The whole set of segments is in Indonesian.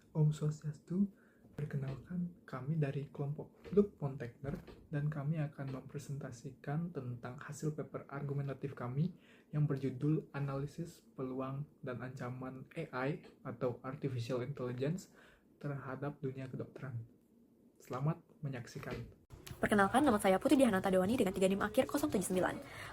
Om Swastiastu, perkenalkan kami dari kelompok Loop Container dan kami akan mempresentasikan tentang hasil paper argumentatif kami yang berjudul Analisis Peluang dan Ancaman AI atau Artificial Intelligence terhadap dunia kedokteran. Selamat menyaksikan. Perkenalkan, nama saya Putri Dihananta Dewani dengan 3 NIM akhir 079.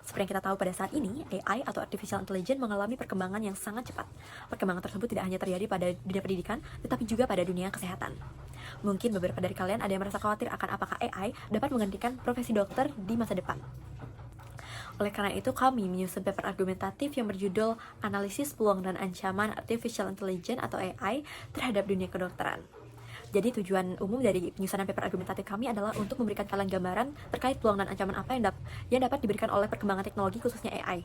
Seperti yang kita tahu pada saat ini, AI atau Artificial Intelligence mengalami perkembangan yang sangat cepat. Perkembangan tersebut tidak hanya terjadi pada dunia pendidikan, tetapi juga pada dunia kesehatan. Mungkin beberapa dari kalian ada yang merasa khawatir akan apakah AI dapat menggantikan profesi dokter di masa depan. Oleh karena itu, kami menyusun paper argumentatif yang berjudul Analisis Peluang dan Ancaman Artificial Intelligence atau AI terhadap dunia kedokteran. Jadi tujuan umum dari penyusunan paper argumentatif kami adalah untuk memberikan kalian gambaran terkait peluang dan ancaman apa yang dapat diberikan oleh perkembangan teknologi khususnya AI.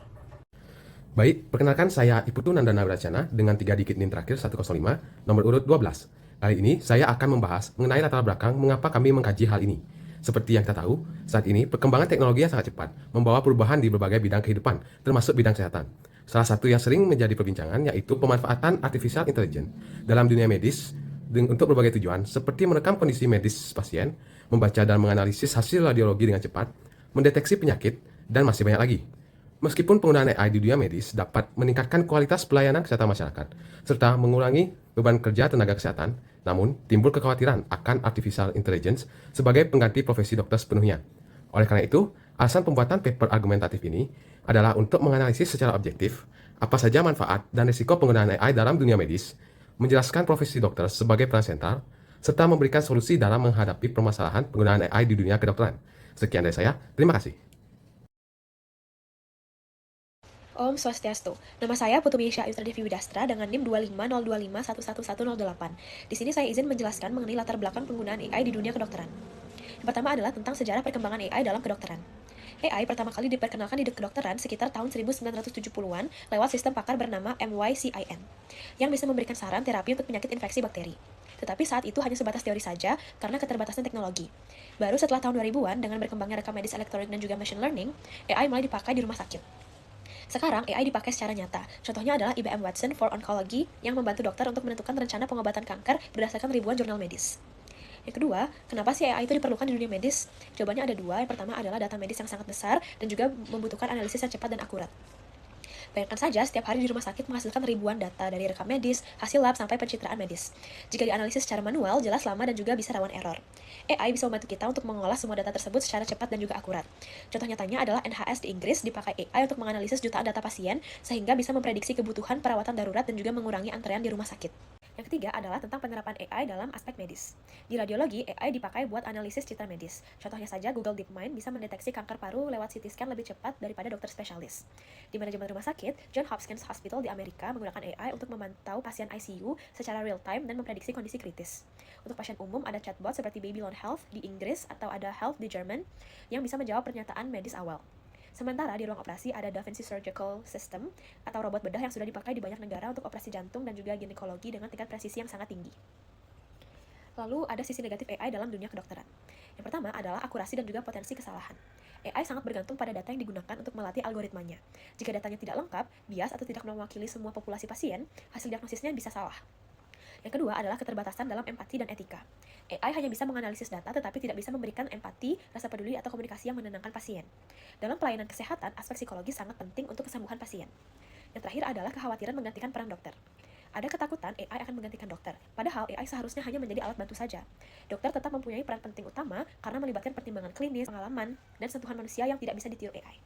Baik, perkenalkan saya Iputu Nandana Wiracana dengan 3 digit NIM terakhir 105, nomor urut 12. Kali ini saya akan membahas mengenai latar belakang mengapa kami mengkaji hal ini. Seperti yang kita tahu, saat ini perkembangan teknologi yang sangat cepat membawa perubahan di berbagai bidang kehidupan, termasuk bidang kesehatan. Salah satu yang sering menjadi perbincangan yaitu pemanfaatan artificial intelligence dalam dunia medis untuk berbagai tujuan, seperti merekam kondisi medis pasien, membaca dan menganalisis hasil radiologi dengan cepat, mendeteksi penyakit, dan masih banyak lagi. Meskipun penggunaan AI di dunia medis dapat meningkatkan kualitas pelayanan kesehatan masyarakat, serta mengurangi beban kerja tenaga kesehatan, namun timbul kekhawatiran akan artificial intelligence sebagai pengganti profesi dokter sepenuhnya. Oleh karena itu, alasan pembuatan paper argumentatif ini adalah untuk menganalisis secara objektif apa saja manfaat dan risiko penggunaan AI dalam dunia medis, menjelaskan profesi dokter sebagai peran sentral, serta memberikan solusi dalam menghadapi permasalahan penggunaan AI di dunia kedokteran. Sekian dari saya, terima kasih. Om Swastiastu. Nama saya Putri Misha Yusra Devi Widastra dengan NIM 25025111108. Di sini saya izin menjelaskan mengenai latar belakang penggunaan AI di dunia kedokteran. Yang pertama adalah tentang sejarah perkembangan AI dalam kedokteran. AI pertama kali diperkenalkan di kedokteran sekitar tahun 1970-an lewat sistem pakar bernama MYCIN, yang bisa memberikan saran terapi untuk penyakit infeksi bakteri. Tetapi saat itu hanya sebatas teori saja karena keterbatasan teknologi. Baru setelah tahun 2000-an, dengan berkembangnya rekam medis elektronik dan juga machine learning, AI mulai dipakai di rumah sakit. Sekarang, AI dipakai secara nyata. Contohnya adalah IBM Watson for Oncology yang membantu dokter untuk menentukan rencana pengobatan kanker berdasarkan ribuan jurnal medis. Yang kedua, kenapa sih AI itu diperlukan di dunia medis? Jawabannya ada dua. Yang pertama adalah data medis yang sangat besar dan juga membutuhkan analisis yang cepat dan akurat. Bayangkan saja, setiap hari di rumah sakit menghasilkan ribuan data dari rekam medis, hasil lab, sampai pencitraan medis. Jika dianalisis secara manual, jelas lama dan juga bisa rawan error. AI bisa membantu kita untuk mengolah semua data tersebut secara cepat dan juga akurat. Contoh nyatanya adalah NHS di Inggris dipakai AI untuk menganalisis jutaan data pasien, sehingga bisa memprediksi kebutuhan perawatan darurat dan juga mengurangi antrean di rumah sakit. Yang ketiga adalah tentang penerapan AI dalam aspek medis. Di radiologi, AI dipakai buat analisis citra medis. Contohnya saja, Google DeepMind bisa mendeteksi kanker paru lewat CT scan lebih cepat daripada dokter spesialis. Di manajemen rumah sakit, Johns Hopkins Hospital di Amerika menggunakan AI untuk memantau pasien ICU secara real-time dan memprediksi kondisi kritis. Untuk pasien umum, ada chatbot seperti Babylon Health di Inggris atau ada Health di Jerman yang bisa menjawab pernyataan medis awal. Sementara di ruang operasi ada Da Vinci Surgical System atau robot bedah yang sudah dipakai di banyak negara untuk operasi jantung dan juga ginekologi dengan tingkat presisi yang sangat tinggi. Lalu ada sisi negatif AI dalam dunia kedokteran. Yang pertama adalah akurasi dan juga potensi kesalahan. AI sangat bergantung pada data yang digunakan untuk melatih algoritmanya. Jika datanya tidak lengkap, bias atau tidak mewakili semua populasi pasien, hasil diagnosisnya bisa salah. Yang kedua adalah keterbatasan dalam empati dan etika. AI hanya bisa menganalisis data tetapi tidak bisa memberikan empati, rasa peduli, atau komunikasi yang menenangkan pasien. Dalam pelayanan kesehatan, aspek psikologi sangat penting untuk kesembuhan pasien. Yang terakhir adalah kekhawatiran menggantikan peran dokter. Ada ketakutan AI akan menggantikan dokter, padahal AI seharusnya hanya menjadi alat bantu saja. Dokter tetap mempunyai peran penting utama karena melibatkan pertimbangan klinis, pengalaman, dan sentuhan manusia yang tidak bisa ditiru AI.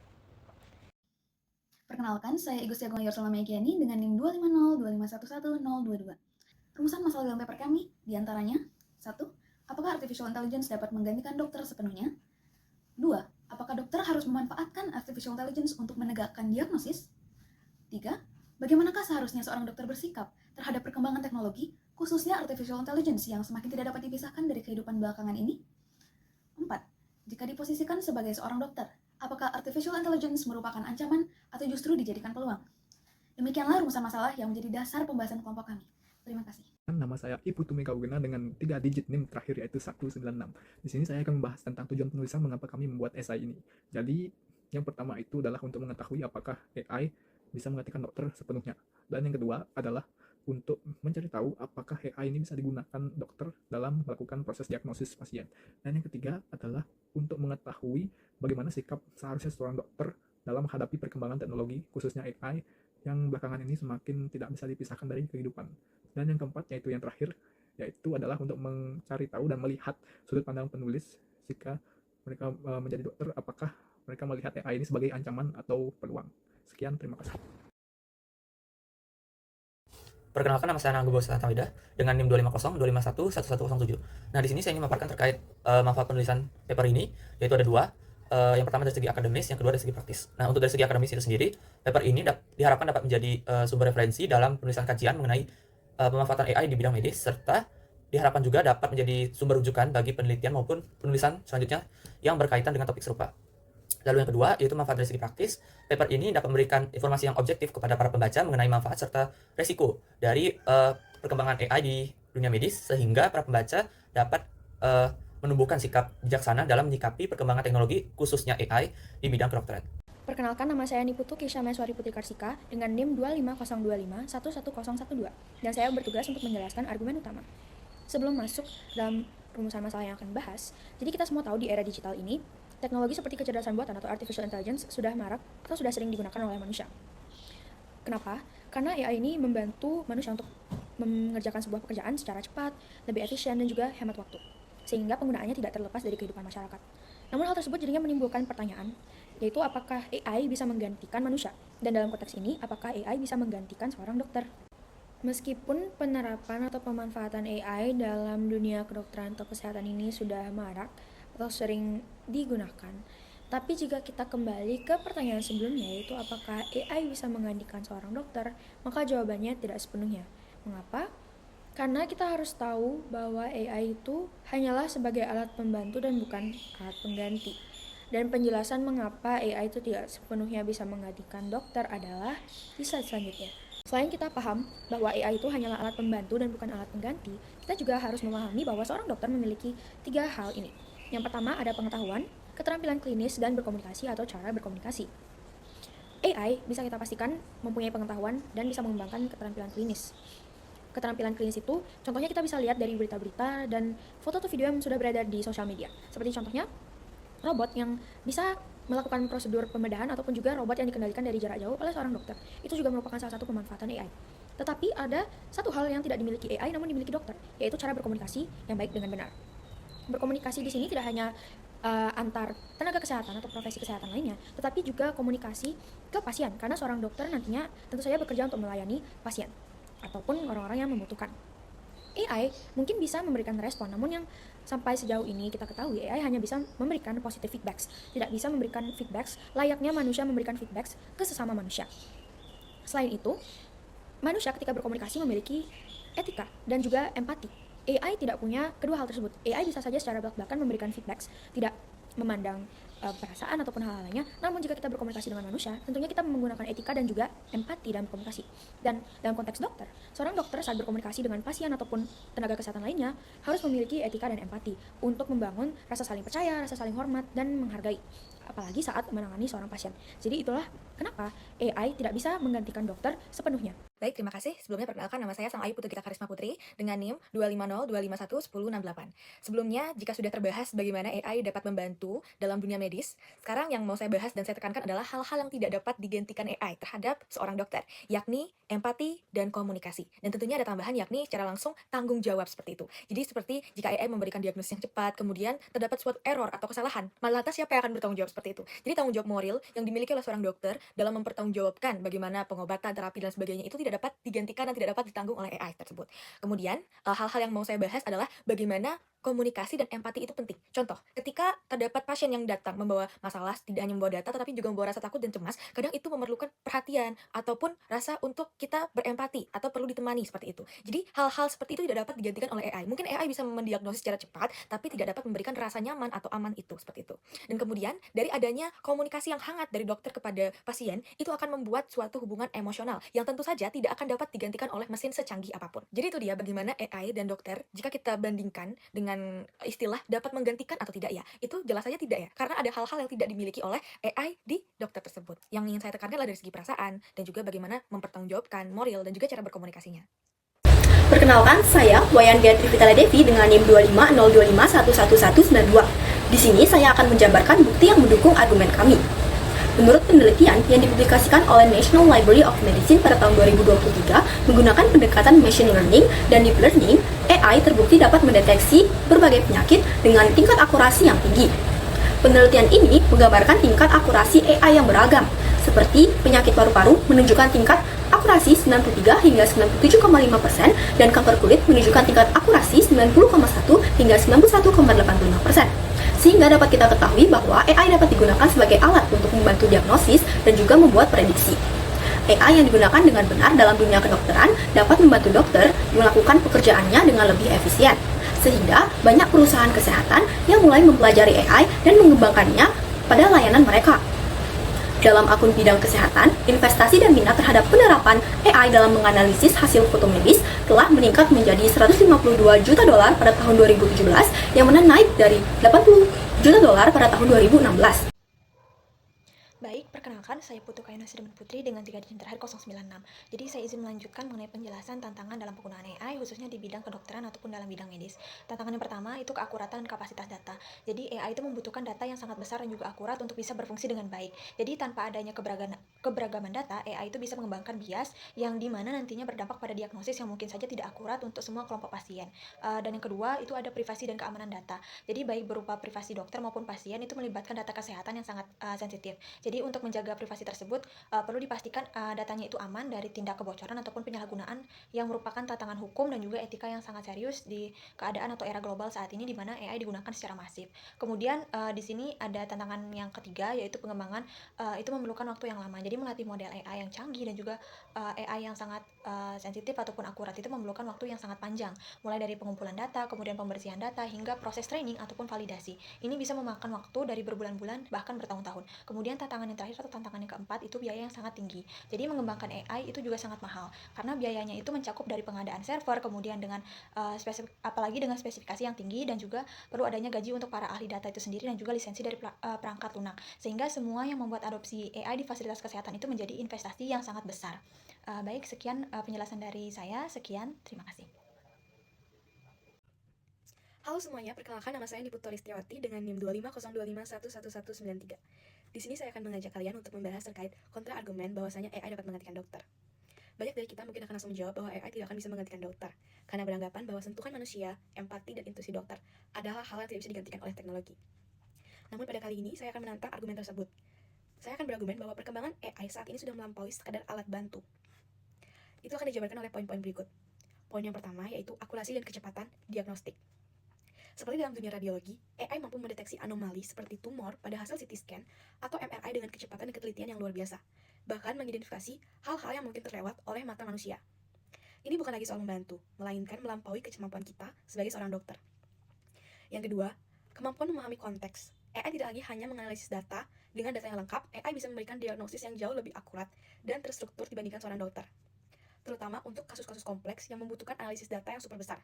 Perkenalkan, saya Igus Yagung Yorsula Megiani dengan NIM 25025111022. Rumusan masalah dalam paper kami diantaranya 1. Apakah artificial intelligence dapat menggantikan dokter sepenuhnya? 2. Apakah dokter harus memanfaatkan artificial intelligence untuk menegakkan diagnosis? 3. Bagaimanakah seharusnya seorang dokter bersikap terhadap perkembangan teknologi, khususnya artificial intelligence yang semakin tidak dapat dipisahkan dari kehidupan belakangan ini? 4. Jika diposisikan sebagai seorang dokter, apakah artificial intelligence merupakan ancaman atau justru dijadikan peluang? Demikianlah rumusan masalah yang menjadi dasar pembahasan kelompok kami. Terima kasih. Nama saya Iputu Megawena dengan 3 digit NIM terakhir yaitu 196. Di sini saya akan membahas tentang tujuan penulisan mengapa kami membuat esai ini. Jadi, yang pertama itu adalah untuk mengetahui apakah AI bisa menggantikan dokter sepenuhnya. Dan yang kedua adalah untuk mencari tahu apakah AI ini bisa digunakan dokter dalam melakukan proses diagnosis pasien. Dan yang ketiga adalah untuk mengetahui bagaimana sikap seharusnya seorang dokter dalam menghadapi perkembangan teknologi, khususnya AI, yang belakangan ini semakin tidak bisa dipisahkan dari kehidupan. Dan yang keempat, yaitu yang terakhir, yaitu adalah untuk mencari tahu dan melihat sudut pandang penulis jika mereka menjadi dokter, apakah mereka melihat AI ini sebagai ancaman atau peluang. Sekian, terima kasih. Perkenalkan, nama saya Nanggu Bawasata Tamida dengan NIM 25025111107. Nah, di sini saya ingin memaparkan terkait manfaat penulisan paper ini, yaitu ada dua. Yang pertama dari segi akademis, yang kedua dari segi praktis. Nah, untuk dari segi akademis itu sendiri, paper ini diharapkan dapat menjadi sumber referensi dalam penulisan kajian mengenai pemanfaatan AI di bidang medis, serta diharapkan juga dapat menjadi sumber rujukan bagi penelitian maupun penulisan selanjutnya yang berkaitan dengan topik serupa. Lalu yang kedua, yaitu manfaat dari segi praktis. Paper ini dapat memberikan informasi yang objektif kepada para pembaca mengenai manfaat serta resiko dari perkembangan AI di dunia medis, sehingga para pembaca dapat menumbuhkan sikap bijaksana dalam menyikapi perkembangan teknologi, khususnya AI di bidang kedokteran. Perkenalkan, nama saya Niputu Kisha Meswari Putri Karsika dengan NIM 25025111012, dan saya bertugas untuk menjelaskan argumen utama. Sebelum masuk dalam rumusan masalah yang akan dibahas, jadi kita semua tahu di era digital ini, teknologi seperti kecerdasan buatan atau artificial intelligence sudah marak atau sudah sering digunakan oleh manusia. Kenapa? Karena AI ini membantu manusia untuk mengerjakan sebuah pekerjaan secara cepat, lebih efisien, dan juga hemat waktu, sehingga penggunaannya tidak terlepas dari kehidupan masyarakat. Namun hal tersebut jadinya menimbulkan pertanyaan, yaitu apakah AI bisa menggantikan manusia? Dan dalam konteks ini, apakah AI bisa menggantikan seorang dokter? Meskipun penerapan atau pemanfaatan AI dalam dunia kedokteran atau kesehatan ini sudah marak atau sering digunakan, tapi jika kita kembali ke pertanyaan sebelumnya, yaitu apakah AI bisa menggantikan seorang dokter, maka jawabannya tidak sepenuhnya. Mengapa? Karena kita harus tahu bahwa AI itu hanyalah sebagai alat pembantu dan bukan alat pengganti. Dan penjelasan mengapa AI itu tidak sepenuhnya bisa menggantikan dokter adalah di slide selanjutnya. Selain kita paham bahwa AI itu hanyalah alat pembantu dan bukan alat pengganti, kita juga harus memahami bahwa seorang dokter memiliki 3 hal ini. Yang pertama ada pengetahuan, keterampilan klinis, dan berkomunikasi atau cara berkomunikasi. AI bisa kita pastikan mempunyai pengetahuan dan bisa mengembangkan keterampilan klinis. Keterampilan klinis itu contohnya kita bisa lihat dari berita-berita dan foto atau video yang sudah beredar di sosial media. Seperti contohnya robot yang bisa melakukan prosedur pembedahan ataupun juga robot yang dikendalikan dari jarak jauh oleh seorang dokter. Itu juga merupakan salah satu pemanfaatan AI. Tetapi ada satu hal yang tidak dimiliki AI namun dimiliki dokter, yaitu cara berkomunikasi yang baik dengan benar. Berkomunikasi di sini tidak hanya antar tenaga kesehatan atau profesi kesehatan lainnya, tetapi juga komunikasi ke pasien, karena seorang dokter nantinya tentu saja bekerja untuk melayani pasien ataupun orang-orang yang membutuhkan. AI mungkin bisa memberikan respon, namun yang sampai sejauh ini kita ketahui AI hanya bisa memberikan positive feedbacks, tidak bisa memberikan feedbacks layaknya manusia memberikan feedbacks ke sesama manusia. Selain itu, manusia ketika berkomunikasi memiliki etika dan juga empati. AI tidak punya kedua hal tersebut. AI bisa saja secara belak-belakan memberikan feedbacks, tidak memandang perasaan ataupun hal lainnya. Namun jika kita berkomunikasi dengan manusia, tentunya kita menggunakan etika dan juga empati dalam komunikasi. Dan dalam konteks dokter, seorang dokter saat berkomunikasi dengan pasien ataupun tenaga kesehatan lainnya harus memiliki etika dan empati untuk membangun rasa saling percaya, rasa saling hormat, dan menghargai, apalagi saat menangani seorang pasien. Jadi itulah kenapa AI tidak bisa menggantikan dokter sepenuhnya. Baik, terima kasih. Sebelumnya perkenalkan, nama saya Sang Ayu Putu Gita Karisma Putri dengan NIM 25025511068. Sebelumnya, jika sudah terbahas bagaimana AI dapat membantu dalam dunia medis, sekarang yang mau saya bahas dan saya tekankan adalah hal-hal yang tidak dapat digantikan AI terhadap seorang dokter, yakni empati dan komunikasi. Dan tentunya ada tambahan, yakni secara langsung tanggung jawab seperti itu. Jadi seperti jika AI memberikan diagnosis yang cepat, kemudian terdapat suatu error atau kesalahan, malah lantas siapa yang akan bertanggung jawab seperti itu? Jadi tanggung jawab moral yang dimiliki oleh seorang dokter dalam mempertanggungjawabkan bagaimana pengobatan, terapi, dan sebagainya itu tidak dapat digantikan dan tidak dapat ditanggung oleh AI tersebut. Kemudian, hal-hal yang mau saya bahas adalah bagaimana komunikasi dan empati itu penting. Contoh, ketika terdapat pasien yang datang membawa masalah, tidak hanya membawa data tetapi juga membawa rasa takut dan cemas, kadang itu memerlukan perhatian ataupun rasa untuk kita berempati atau perlu ditemani seperti itu. Jadi hal-hal seperti itu tidak dapat digantikan oleh AI. Mungkin AI bisa mendiagnosis secara cepat, tapi tidak dapat memberikan rasa nyaman atau aman itu seperti itu. Dan kemudian dari adanya komunikasi yang hangat dari dokter kepada pasien, itu akan membuat suatu hubungan emosional yang tentu saja tidak akan dapat digantikan oleh mesin secanggih apapun. Jadi itu dia bagaimana AI dan dokter jika kita bandingkan dengan istilah dapat menggantikan atau tidak ya, itu jelas saja tidak ya, karena ada hal-hal yang tidak dimiliki oleh AI di dokter tersebut. Yang ingin saya tekankan adalah dari segi perasaan dan juga bagaimana mempertanggungjawabkan moral dan juga cara berkomunikasinya. Perkenalkan, saya Wayan Gayatri Vitala Devi dengan NIM 25025111192. Di sini saya akan menjabarkan bukti yang mendukung argumen kami. Menurut penelitian yang dipublikasikan oleh National Library of Medicine pada tahun 2023 menggunakan pendekatan machine learning dan deep learning, AI terbukti dapat mendeteksi berbagai penyakit dengan tingkat akurasi yang tinggi. Penelitian ini menggambarkan tingkat akurasi AI yang beragam, seperti penyakit paru-paru menunjukkan tingkat akurasi 93 hingga 97,5% dan kanker kulit menunjukkan tingkat akurasi 90,1 hingga 91,85%. Sehingga dapat kita ketahui bahwa AI dapat digunakan sebagai alat untuk membantu diagnosis dan juga membuat prediksi. AI yang digunakan dengan benar dalam dunia kedokteran dapat membantu dokter melakukan pekerjaannya dengan lebih efisien. Sehingga banyak perusahaan kesehatan yang mulai mempelajari AI dan mengembangkannya pada layanan mereka. Dalam akun bidang kesehatan, investasi dan minat terhadap penerapan AI dalam menganalisis hasil foto medis telah meningkat menjadi 152 juta dolar pada tahun 2017, yang mana naik dari 80 juta dolar pada tahun 2016. Baik, perkenalkan saya Putu Kayana Sriman Putri dengan 3 digit terakhir 096. Jadi saya izin melanjutkan mengenai penjelasan tantangan dalam penggunaan AI khususnya di bidang kedokteran ataupun dalam bidang medis. Tantangan yang pertama itu keakuratan dan kapasitas data. Jadi AI itu membutuhkan data yang sangat besar dan juga akurat untuk bisa berfungsi dengan baik. Jadi tanpa adanya keberagaman data, AI itu bisa mengembangkan bias yang dimana nantinya berdampak pada diagnosis yang mungkin saja tidak akurat untuk semua kelompok pasien. Dan yang kedua itu ada privasi dan keamanan data. Jadi baik berupa privasi dokter maupun pasien itu melibatkan data kesehatan yang sangat sensitif. Jadi untuk menjaga privasi tersebut perlu dipastikan datanya itu aman dari tindak kebocoran ataupun penyalahgunaan yang merupakan tantangan hukum dan juga etika yang sangat serius di keadaan atau era global saat ini di mana AI digunakan secara masif. Kemudian di sini ada tantangan yang ketiga yaitu pengembangan itu memerlukan waktu yang lama. Jadi melatih model AI yang canggih dan juga AI yang sangat sensitif ataupun akurat itu memerlukan waktu yang sangat panjang, mulai dari pengumpulan data, kemudian pembersihan data hingga proses training ataupun validasi. Ini bisa memakan waktu dari berbulan-bulan bahkan bertahun-tahun. Kemudian tantangan yang terakhir atau tantangan yang keempat itu biaya yang sangat tinggi. Jadi mengembangkan AI itu juga sangat mahal karena biayanya itu mencakup dari pengadaan server, kemudian dengan apalagi dengan spesifikasi yang tinggi dan juga perlu adanya gaji untuk para ahli data itu sendiri dan juga lisensi dari perangkat lunak. Sehingga semua yang membuat adopsi AI di fasilitas kesehatan itu menjadi investasi yang sangat besar. Baik, sekian penjelasan dari saya. Sekian, terima kasih. Halo semuanya, perkenalkan nama saya Niputu Listiawati dengan NIM 25025111193. Di sini saya akan mengajak kalian untuk membahas terkait kontra argumen bahwasanya AI dapat menggantikan dokter. Banyak dari kita mungkin akan langsung menjawab bahwa AI tidak akan bisa menggantikan dokter, karena beranggapan bahwa sentuhan manusia, empati, dan intuisi dokter adalah hal yang tidak bisa digantikan oleh teknologi. Namun pada kali ini saya akan menantang argumen tersebut. Saya akan berargumen bahwa perkembangan AI saat ini sudah melampaui sekadar alat bantu. Itu akan dijabarkan oleh poin-poin berikut. Poin yang pertama yaitu akurasi dan kecepatan diagnostik. Seperti dalam dunia radiologi, AI mampu mendeteksi anomali seperti tumor pada hasil CT scan atau MRI dengan kecepatan dan ketelitian yang luar biasa, bahkan mengidentifikasi hal-hal yang mungkin terlewat oleh mata manusia. Ini bukan lagi soal membantu, melainkan melampaui kemampuan kita sebagai seorang dokter. Yang kedua, kemampuan memahami konteks. AI tidak lagi hanya menganalisis data, dengan data yang lengkap, AI bisa memberikan diagnosis yang jauh lebih akurat dan terstruktur dibandingkan seorang dokter. Terutama untuk kasus-kasus kompleks yang membutuhkan analisis data yang super besar.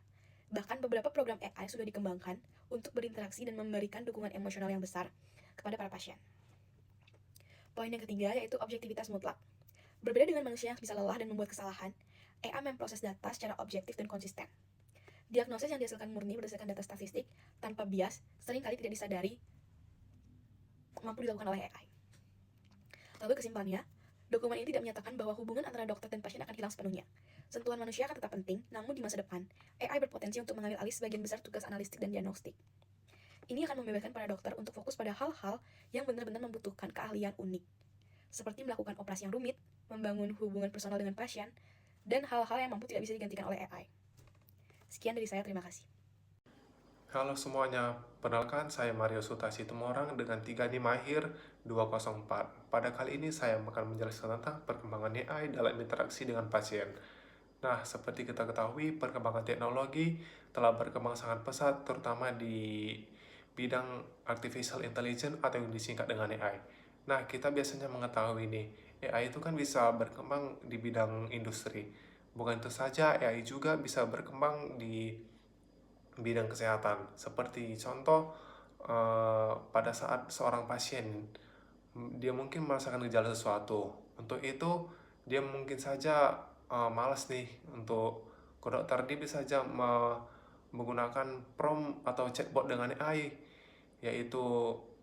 Bahkan beberapa program AI sudah dikembangkan untuk berinteraksi dan memberikan dukungan emosional yang besar kepada para pasien. Poin yang ketiga yaitu objektivitas mutlak. Berbeda dengan manusia yang bisa lelah dan membuat kesalahan, AI memproses data secara objektif dan konsisten. Diagnosis yang dihasilkan murni berdasarkan data statistik tanpa bias seringkali tidak disadari mampu dilakukan oleh AI. Lalu kesimpulannya, dokumen ini tidak menyatakan bahwa hubungan antara dokter dan pasien akan hilang sepenuhnya. Sentuhan manusia akan tetap penting, namun di masa depan, AI berpotensi untuk mengambil alih sebagian besar tugas analistik dan diagnostik. Ini akan membebaskan para dokter untuk fokus pada hal-hal yang benar-benar membutuhkan keahlian unik, seperti melakukan operasi yang rumit, membangun hubungan personal dengan pasien, dan hal-hal yang mampu tidak bisa digantikan oleh AI. Sekian dari saya, terima kasih. Halo semuanya, perkenalkan saya Mario Sutasi Tumorang dengan 3 NIM akhir 204. Pada kali ini saya akan menjelaskan tentang perkembangan AI dalam interaksi dengan pasien. Nah, seperti kita ketahui, perkembangan teknologi telah berkembang sangat pesat, terutama di bidang artificial intelligence atau yang disingkat dengan AI. Nah, kita biasanya mengetahui nih, AI itu kan bisa berkembang di bidang industri. Bukan itu saja, AI juga bisa berkembang di bidang kesehatan. Seperti contoh, pada saat seorang pasien, dia mungkin merasakan gejala sesuatu. Untuk itu, dia mungkin saja malas nih untuk Kedokter ini bisa saja menggunakan prompt atau chatbot dengan AI, yaitu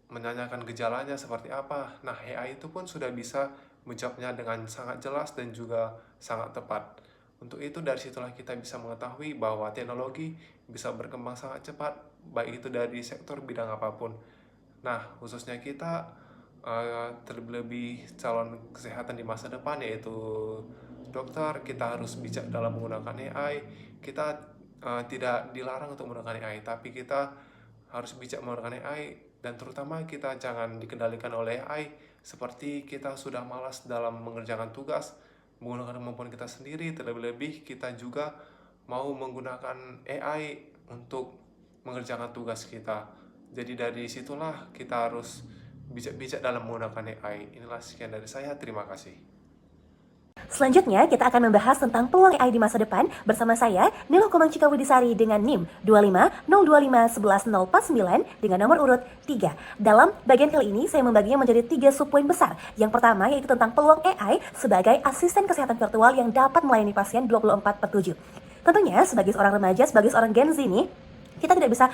menanyakan gejalanya seperti apa. Nah, AI itu pun sudah bisa menjawabnya dengan sangat jelas dan juga sangat tepat. Untuk itu, dari situlah kita bisa mengetahui bahwa teknologi bisa berkembang sangat cepat, baik itu dari sektor bidang apapun. Nah, khususnya kita, terlebih calon kesehatan di masa depan, yaitu dokter, kita harus bijak dalam menggunakan AI. Kita tidak dilarang untuk menggunakan AI, tapi kita harus bijak menggunakan AI, dan terutama kita jangan dikendalikan oleh AI, seperti kita sudah malas dalam mengerjakan tugas, menggunakan kemampuan kita sendiri. Terlebih-lebih kita juga mau menggunakan AI untuk mengerjakan tugas kita. Jadi dari situlah kita harus bijak-bijak dalam menggunakan AI. Inilah sekian dari saya, terima kasih. Selanjutnya, kita akan membahas tentang peluang AI di masa depan bersama saya, Nilo Komang Cikawidisari dengan NIM 250251149 dengan nomor urut 3. Dalam bagian kali ini, saya membaginya menjadi 3 subpoin besar. Yang pertama yaitu tentang peluang AI sebagai asisten kesehatan virtual yang dapat melayani pasien 24/7. Tentunya, sebagai seorang remaja, sebagai seorang Gen Z nih, kita tidak bisa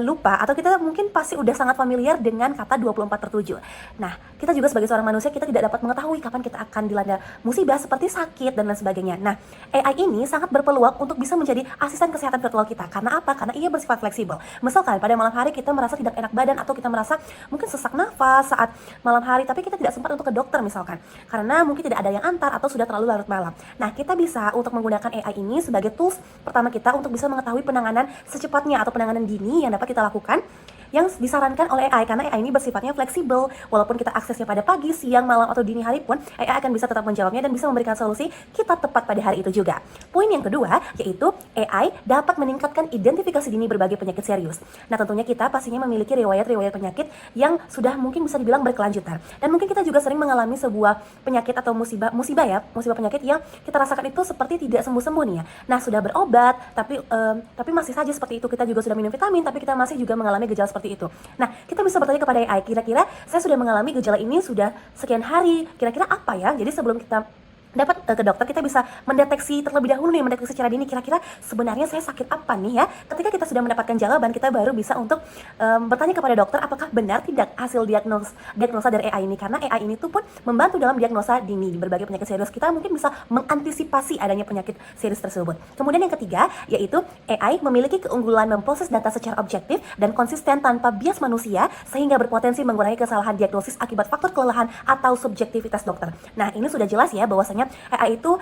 lupa, atau kita mungkin pasti udah sangat familiar dengan kata 24/7. Nah, kita juga sebagai seorang manusia, kita tidak dapat mengetahui kapan kita akan dilanda musibah seperti sakit dan lain sebagainya. Nah, AI ini sangat berpeluang untuk bisa menjadi asisten kesehatan virtual kita. Karena apa? Karena ia bersifat fleksibel. Misalkan pada malam hari kita merasa tidak enak badan, atau kita merasa mungkin sesak nafas saat malam hari, tapi kita tidak sempat untuk ke dokter misalkan, karena mungkin tidak ada yang antar atau sudah terlalu larut malam. Nah, kita bisa untuk menggunakan AI ini sebagai tools pertama kita untuk bisa mengetahui penanganan secepatnya atau penanganan dini yang dapat kita lakukan yang disarankan oleh AI, karena AI ini bersifatnya fleksibel. Walaupun kita aksesnya pada pagi, siang, malam, atau dini hari pun, AI akan bisa tetap menjawabnya dan bisa memberikan solusi kita tepat pada hari itu juga. Poin yang kedua, yaitu AI dapat meningkatkan identifikasi dini berbagai penyakit serius. Nah, tentunya kita pastinya memiliki riwayat-riwayat penyakit yang sudah mungkin bisa dibilang berkelanjutan. Dan mungkin kita juga sering mengalami sebuah penyakit atau musibah penyakit yang kita rasakan itu seperti tidak sembuh-sembuh nih ya. Nah, sudah berobat, tapi masih saja seperti itu. Kita juga sudah minum vitamin, tapi kita masih juga mengalami gejala seperti itu. Nah, kita bisa bertanya kepada AI, kira-kira saya sudah mengalami gejala ini sudah sekian hari, kira-kira apa ya? Jadi sebelum kita dapat ke dokter, kita bisa mendeteksi terlebih dahulu nih, mendeteksi secara dini kira-kira sebenarnya saya sakit apa nih ya. Ketika kita sudah mendapatkan jawaban, kita baru bisa untuk bertanya kepada dokter apakah benar tidak hasil diagnosa dari AI ini, karena AI ini tuh pun membantu dalam diagnosa dini di berbagai penyakit serius. Kita mungkin bisa mengantisipasi adanya penyakit serius tersebut. Kemudian yang ketiga, yaitu AI memiliki keunggulan memproses data secara objektif dan konsisten tanpa bias manusia, sehingga berpotensi mengurangi kesalahan diagnosis akibat faktor kelelahan atau subjektivitas dokter. Nah, ini sudah jelas ya bahwasanya AI itu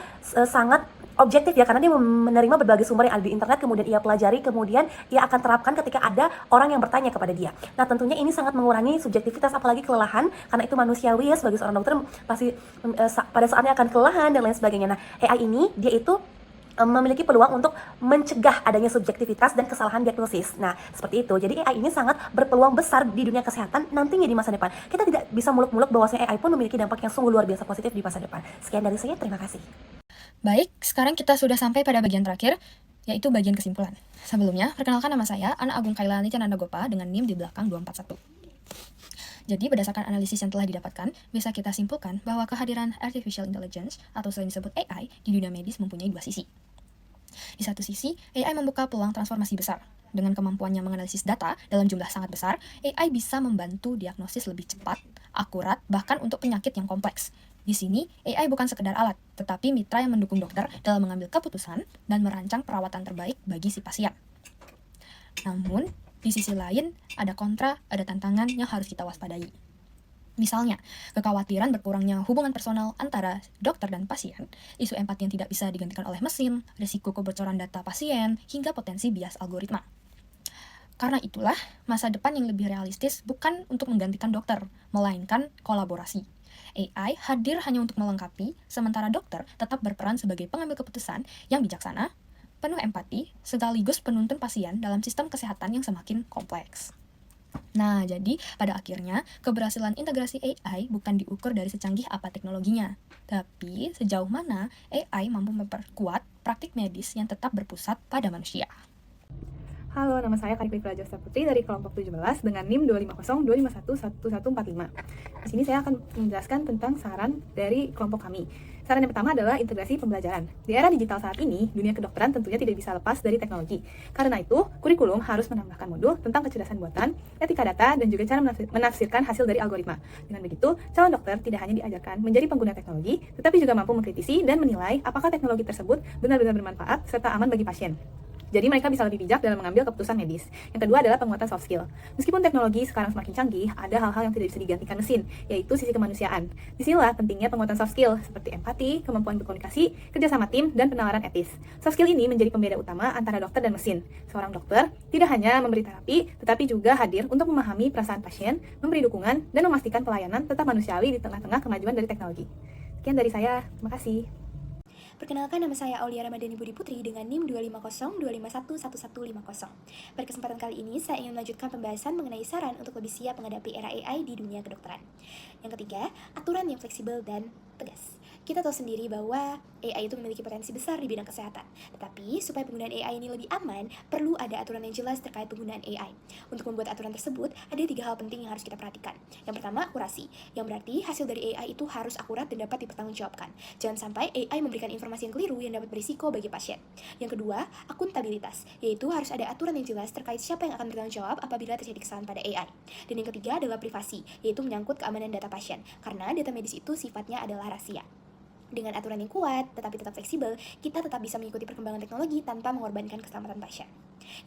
sangat objektif ya, karena dia menerima berbagai sumber yang ada di internet, kemudian ia pelajari, kemudian ia akan terapkan ketika ada orang yang bertanya kepada dia. Nah, tentunya ini sangat mengurangi subjektivitas, apalagi kelelahan, karena itu manusiawi ya, sebagai seorang dokter pasti pada saatnya akan kelelahan dan lain sebagainya. Nah, AI ini dia itu memiliki peluang untuk mencegah adanya subjektivitas dan kesalahan diagnosis. Nah, seperti itu. Jadi AI ini sangat berpeluang besar di dunia kesehatan nantinya di masa depan. Kita tidak bisa muluk-muluk bahwasanya AI pun memiliki dampak yang sungguh luar biasa positif di masa depan. Sekian dari saya, terima kasih. Baik, sekarang kita sudah sampai pada bagian terakhir, yaitu bagian kesimpulan. Sebelumnya, perkenalkan nama saya, Ana Agung Kailani Cananda Gopa dengan NIM di belakang 241. Jadi, berdasarkan analisis yang telah didapatkan, bisa kita simpulkan bahwa kehadiran Artificial Intelligence, atau sering disebut AI, di dunia medis mempunyai dua sisi. Di satu sisi, AI membuka peluang transformasi besar. Dengan kemampuannya menganalisis data dalam jumlah sangat besar, AI bisa membantu diagnosis lebih cepat, akurat, bahkan untuk penyakit yang kompleks. Di sini, AI bukan sekedar alat, tetapi mitra yang mendukung dokter dalam mengambil keputusan dan merancang perawatan terbaik bagi si pasien. Namun, di sisi lain, ada kontra, ada tantangan yang harus kita waspadai. Misalnya, kekhawatiran berkurangnya hubungan personal antara dokter dan pasien, isu empati yang tidak bisa digantikan oleh mesin, risiko kebocoran data pasien, hingga potensi bias algoritma. Karena itulah, masa depan yang lebih realistis bukan untuk menggantikan dokter, melainkan kolaborasi. AI hadir hanya untuk melengkapi, sementara dokter tetap berperan sebagai pengambil keputusan yang bijaksana, penuh empati, sekaligus penuntun pasien dalam sistem kesehatan yang semakin kompleks. Nah, jadi pada akhirnya keberhasilan integrasi AI bukan diukur dari secanggih apa teknologinya, tapi sejauh mana AI mampu memperkuat praktik medis yang tetap berpusat pada manusia. Halo, nama saya Karipik Prajosa Putri dari kelompok 17 dengan NIM 25025111145. Di sini saya akan menjelaskan tentang saran dari kelompok kami. Saran yang pertama adalah integrasi pembelajaran. Di era digital saat ini, dunia kedokteran tentunya tidak bisa lepas dari teknologi. Karena itu, kurikulum harus menambahkan modul tentang kecerdasan buatan, etika data, dan juga cara menafsirkan hasil dari algoritma. Dengan begitu, calon dokter tidak hanya diajarkan menjadi pengguna teknologi, tetapi juga mampu mengkritisi dan menilai apakah teknologi tersebut benar-benar bermanfaat serta aman bagi pasien. Jadi mereka bisa lebih bijak dalam mengambil keputusan medis. Yang kedua adalah penguatan soft skill. Meskipun teknologi sekarang semakin canggih, ada hal-hal yang tidak bisa digantikan mesin, yaitu sisi kemanusiaan. Disinilah pentingnya penguatan soft skill, seperti empati, kemampuan berkomunikasi, kerja sama tim, dan penalaran etis. Soft skill ini menjadi pembeda utama antara dokter dan mesin. Seorang dokter tidak hanya memberi terapi, tetapi juga hadir untuk memahami perasaan pasien, memberi dukungan, dan memastikan pelayanan tetap manusiawi di tengah-tengah kemajuan dari teknologi. Sekian dari saya, terima kasih. Perkenalkan, nama saya Aulia Ramadhani Budi Putri dengan NIM 250-251-1150. Pada kesempatan kali ini, saya ingin melanjutkan pembahasan mengenai saran untuk lebih siap menghadapi era AI di dunia kedokteran. Yang ketiga, aturan yang fleksibel dan tegas. Kita tahu sendiri bahwa AI itu memiliki potensi besar di bidang kesehatan. Tetapi, supaya penggunaan AI ini lebih aman, perlu ada aturan yang jelas terkait penggunaan AI. Untuk membuat aturan tersebut, ada 3 hal penting yang harus kita perhatikan. Yang pertama, akurasi. Yang berarti, hasil dari AI itu harus akurat dan dapat dipertanggungjawabkan. Jangan sampai AI memberikan informasi yang keliru yang dapat berisiko bagi pasien. Yang kedua, akuntabilitas, yaitu harus ada aturan yang jelas terkait siapa yang akan bertanggung jawab apabila terjadi kesalahan pada AI. Dan yang ketiga adalah privasi, yaitu menyangkut keamanan data pasien, karena data medis itu sifatnya adalah rahasia. Dengan aturan yang kuat, tetapi tetap fleksibel, kita tetap bisa mengikuti perkembangan teknologi tanpa mengorbankan keselamatan pasien.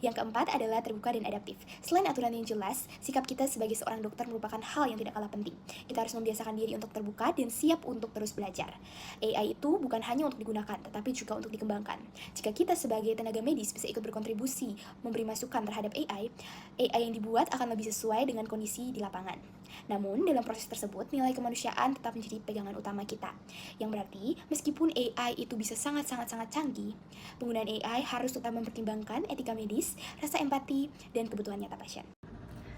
Yang keempat adalah terbuka dan adaptif. Selain aturan yang jelas, sikap kita sebagai seorang dokter merupakan hal yang tidak kalah penting. Kita harus membiasakan diri untuk terbuka dan siap untuk terus belajar. AI itu bukan hanya untuk digunakan, tetapi juga untuk dikembangkan. Jika kita sebagai tenaga medis bisa ikut berkontribusi, memberi masukan terhadap AI yang dibuat akan lebih sesuai dengan kondisi di lapangan. Namun, dalam proses tersebut, nilai kemanusiaan tetap menjadi pegangan utama kita. Yang berarti, meskipun AI itu bisa sangat-sangat canggih, penggunaan AI harus tetap mempertimbangkan etika medis, rasa empati, dan kebutuhan nyata pasien.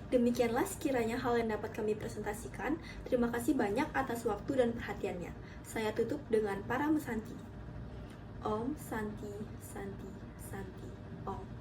Demikianlah sekiranya hal yang dapat kami presentasikan. Terima kasih banyak atas waktu dan perhatiannya. Saya tutup dengan para mesanti. Om Santi Santi Santi Om.